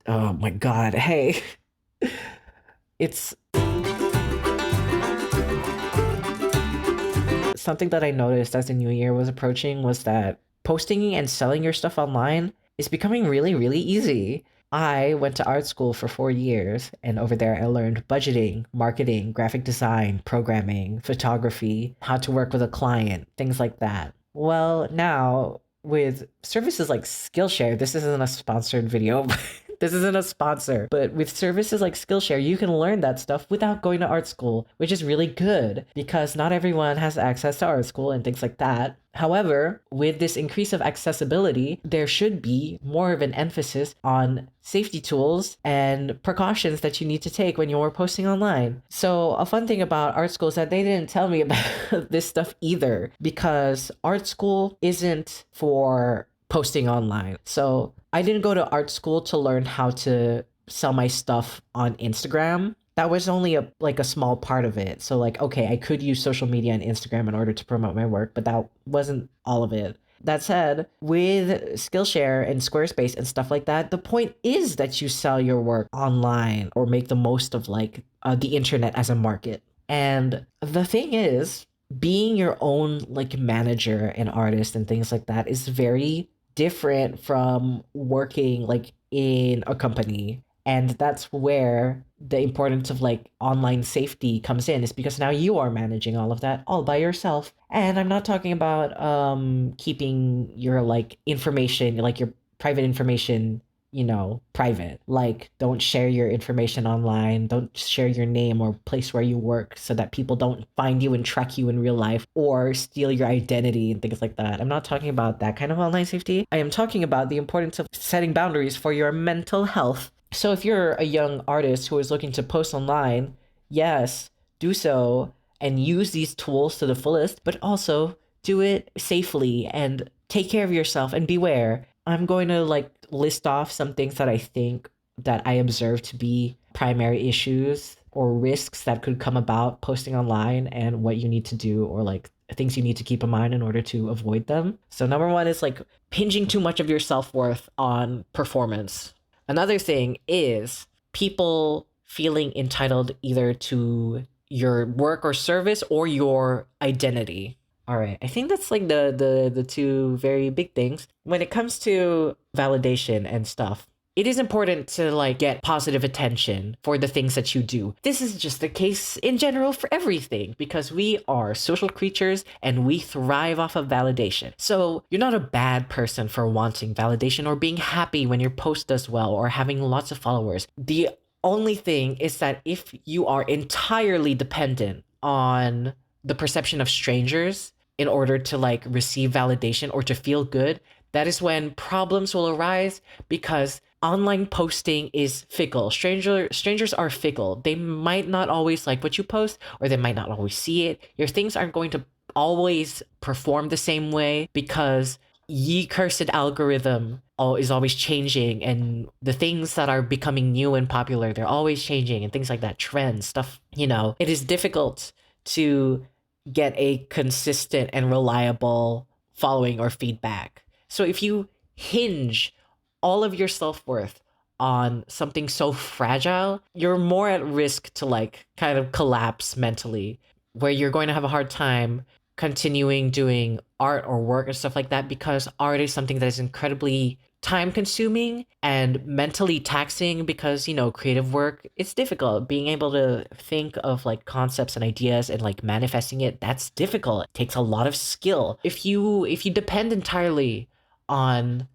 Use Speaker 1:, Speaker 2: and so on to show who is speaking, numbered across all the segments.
Speaker 1: Oh my God. Hey, it's something that I noticed as the new year was approaching was that posting and selling your stuff online is becoming really, really easy. I went to art school for 4 years, and over there I learned budgeting, marketing, graphic design, programming, photography, how to work with a client, things like that. Well, now with services like Skillshare, this isn't a sponsored video. This isn't a sponsor, but with services like Skillshare, you can learn that stuff without going to art school, which is really good because not everyone has access to art school and things like that. However, with this increase of accessibility, there should be more of an emphasis on safety tools and precautions that you need to take when you're posting online. So, a fun thing about art school is that they didn't tell me about this stuff either because art school isn't for posting online. So, I didn't go to art school to learn how to sell my stuff on Instagram. That was only a small part of it. So like okay, I could use social media and Instagram in order to promote my work, but that wasn't all of it. That said, with Skillshare and Squarespace and stuff like that, the point is that you sell your work online or make the most of the internet as a market. And the thing is, being your own like manager and artist and things like that is very different from working like in a company. And that's where the importance of like online safety comes in, is because now you are managing all of that all by yourself. And I'm not talking about keeping your like information, like your private information, private. Like, don't share your information online, don't share your name or place where you work so that people don't find you and track you in real life or steal your identity and things like that. I'm not talking about that kind of online safety. I am talking about the importance of setting boundaries for your mental health. So if you're a young artist who is looking to post online, yes, do so and use these tools to the fullest, but also do it safely and take care of yourself and beware. I'm going to like list off some things that I think that I observe to be primary issues or risks that could come about posting online and what you need to do, or like things you need to keep in mind in order to avoid them. So number one is like hinging too much of your self-worth on performance. Another thing is people feeling entitled either to your work or service or your identity. All right, I think that's like the two very big things when it comes to validation and stuff. It is important to like get positive attention for the things that you do. This is just the case in general for everything because we are social creatures and we thrive off of validation. So you're not a bad person for wanting validation or being happy when your post does well or having lots of followers. The only thing is that if you are entirely dependent on the perception of strangers in order to like receive validation or to feel good, that is when problems will arise because online posting is fickle. Strangers are fickle. They might not always like what you post, or they might not always see it. Your things aren't going to always perform the same way because ye cursed algorithm is always changing, and the things that are becoming new and popular, they're always changing, and things like that, trends, stuff, it is difficult to get a consistent and reliable following or feedback. So if you hinge all of your self-worth on something so fragile, you're more at risk to like kind of collapse mentally, where you're going to have a hard time continuing doing art or work and stuff like that, because art is something that is incredibly time consuming and mentally taxing because creative work, it's difficult. Being able to think of like concepts and ideas and like manifesting it, that's difficult. It takes a lot of skill. If you depend entirely on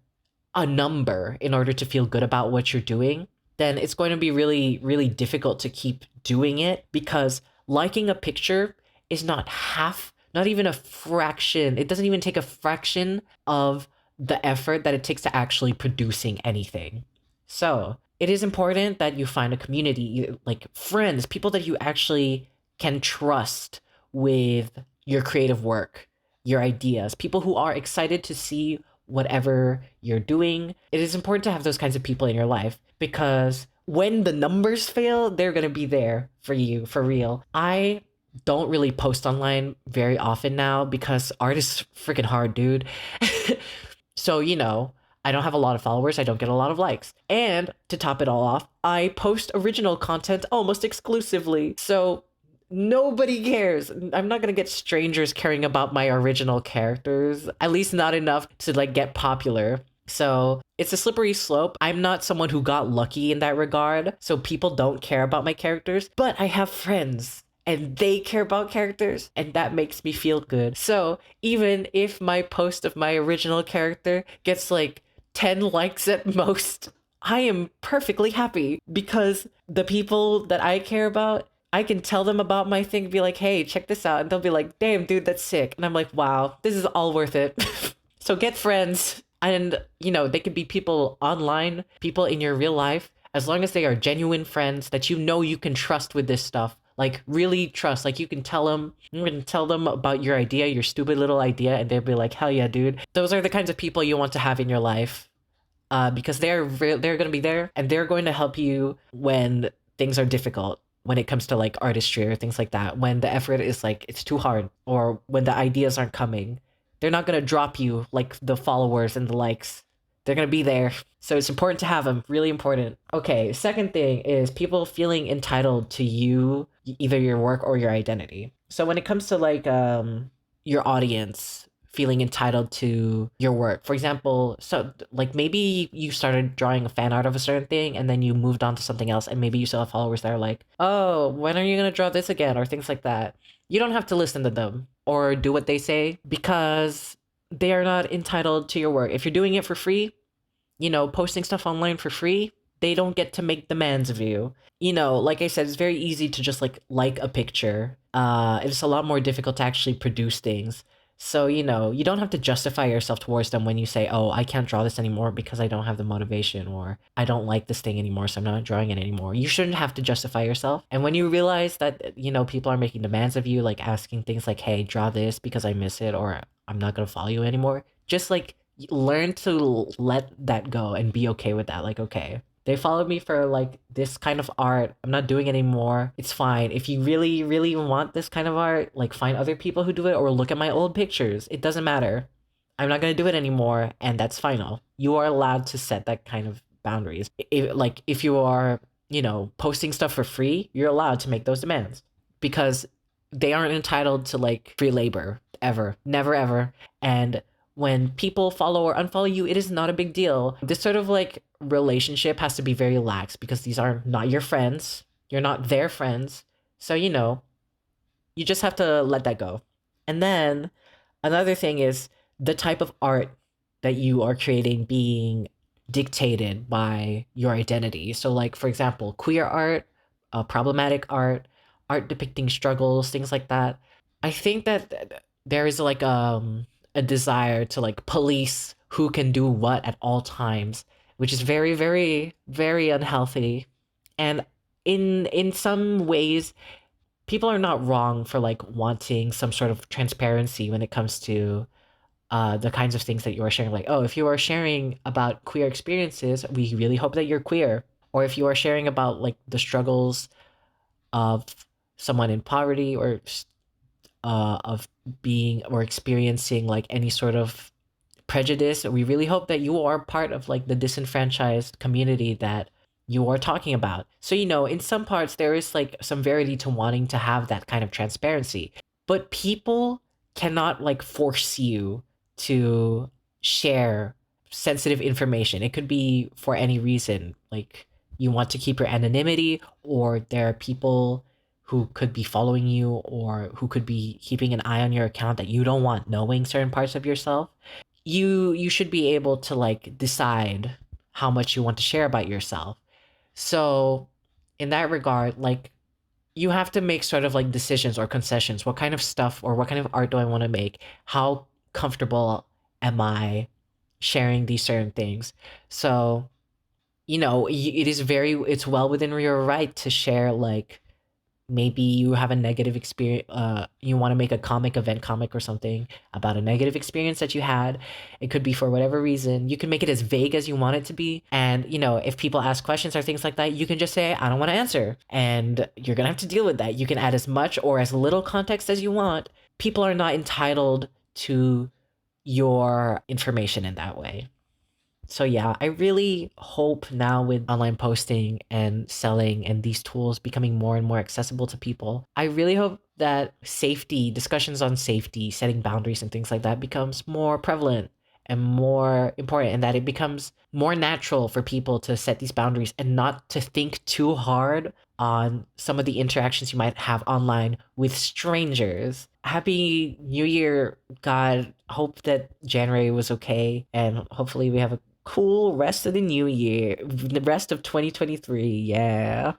Speaker 1: a number in order to feel good about what you're doing, then it's going to be really, really difficult to keep doing it, because liking a picture is not even a fraction. It doesn't even take a fraction of the effort that it takes to actually producing anything. So it is important that you find a community, like friends, people that you actually can trust with your creative work, your ideas, people who are excited to see whatever you're doing. It is important to have those kinds of people in your life, because when the numbers fail, they're going to be there for you for real. I don't really post online very often now because art is freaking hard, dude. So, I don't have a lot of followers, I don't get a lot of likes. And to top it all off, I post original content almost exclusively. So nobody cares. I'm not gonna get strangers caring about my original characters, at least not enough to like get popular. So it's a slippery slope. I'm not someone who got lucky in that regard, so people don't care about my characters, but I have friends and they care about characters, and that makes me feel good. So even if my post of my original character gets like 10 likes at most, I am perfectly happy because the people that I care about, I can tell them about my thing, be like, hey, check this out. And they'll be like, damn, dude, that's sick. And I'm like, wow, this is all worth it. So get friends. And, you know, they could be people online, people in your real life, as long as they are genuine friends that you know you can trust with this stuff. Like, really trust. Like, you can tell them about your idea, your stupid little idea, and they'll be like, hell yeah, dude. Those are the kinds of people you want to have in your life. Because they're going to be there and they're going to help you when things are difficult, when it comes to like artistry or things like that, when the effort is like it's too hard, or when the ideas aren't coming. They're not going to drop you like the followers and the likes. They're going to be there. So it's important to have them, really important. Okay, second thing is people feeling entitled to you, either your work or your identity. So when it comes to like your audience feeling entitled to your work. For example, so like maybe you started drawing a fan art of a certain thing and then you moved on to something else, and maybe you still have followers that are like, oh, when are you gonna draw this again? Or things like that. You don't have to listen to them or do what they say because they are not entitled to your work. If you're doing it for free, you know, posting stuff online for free, they don't get to make demands of you. You know, like I said, it's very easy to just like a picture. It's a lot more difficult to actually produce things. So, you know, you don't have to justify yourself towards them when you say, oh, I can't draw this anymore because I don't have the motivation, or I don't like this thing anymore, so I'm not drawing it anymore. You shouldn't have to justify yourself. And when you realize that, you know, people are making demands of you, like asking things like, hey, draw this because I miss it, or I'm not going to follow you anymore, just like learn to let that go and be okay with that. Like, okay, they followed me for like this kind of art. I'm not doing it anymore. It's fine. If you really, really want this kind of art, like find other people who do it or look at my old pictures. It doesn't matter. I'm not gonna do it anymore, and that's final. You are allowed to set that kind of boundaries. If you are, you know, posting stuff for free, you're allowed to make those demands because they aren't entitled to like free labor ever, never ever. And when people follow or unfollow you, it is not a big deal. This sort of like relationship has to be very lax because these are not your friends. You're not their friends. So, you know, you just have to let that go. And then another thing is the type of art that you are creating being dictated by your identity. So, like, for example, queer art, problematic art, art depicting struggles, things like that. I think that there is like a desire to like police who can do what at all times, which is very, very, very unhealthy. And in some ways, people are not wrong for like wanting some sort of transparency when it comes to the kinds of things that you are sharing. Like, oh, if you are sharing about queer experiences, we really hope that you're queer. Or if you are sharing about like the struggles of someone in poverty, or of being or experiencing like any sort of prejudice, we really hope that you are part of like the disenfranchised community that you are talking about. So, you know, in some parts there is like some verity to wanting to have that kind of transparency, but people cannot like force you to share sensitive information. It could be for any reason, like you want to keep your anonymity, or there are people who could be following you or who could be keeping an eye on your account that you don't want knowing certain parts of yourself. You should be able to like decide how much you want to share about yourself. So in that regard, like you have to make sort of like decisions or concessions. What kind of stuff or what kind of art do I want to make? How comfortable am I sharing these certain things? So, you know, it's well within your right to share like maybe you have a negative experience, you want to make a event comic or something about a negative experience that you had. It could be for whatever reason. You can make it as vague as you want it to be, and you know, if people ask questions or things like that, you can just say I don't want to answer, and you're gonna have to deal with that. You can add as much or as little context as you want. People are not entitled to your information in that way. So yeah, I really hope now with online posting and selling and these tools becoming more and more accessible to people, I really hope that safety, discussions on safety, setting boundaries and things like that becomes more prevalent and more important, and that it becomes more natural for people to set these boundaries and not to think too hard on some of the interactions you might have online with strangers. Happy New Year, God. Hope that January was okay, and hopefully we have a cool rest of the new year, the rest of 2023. Yeah.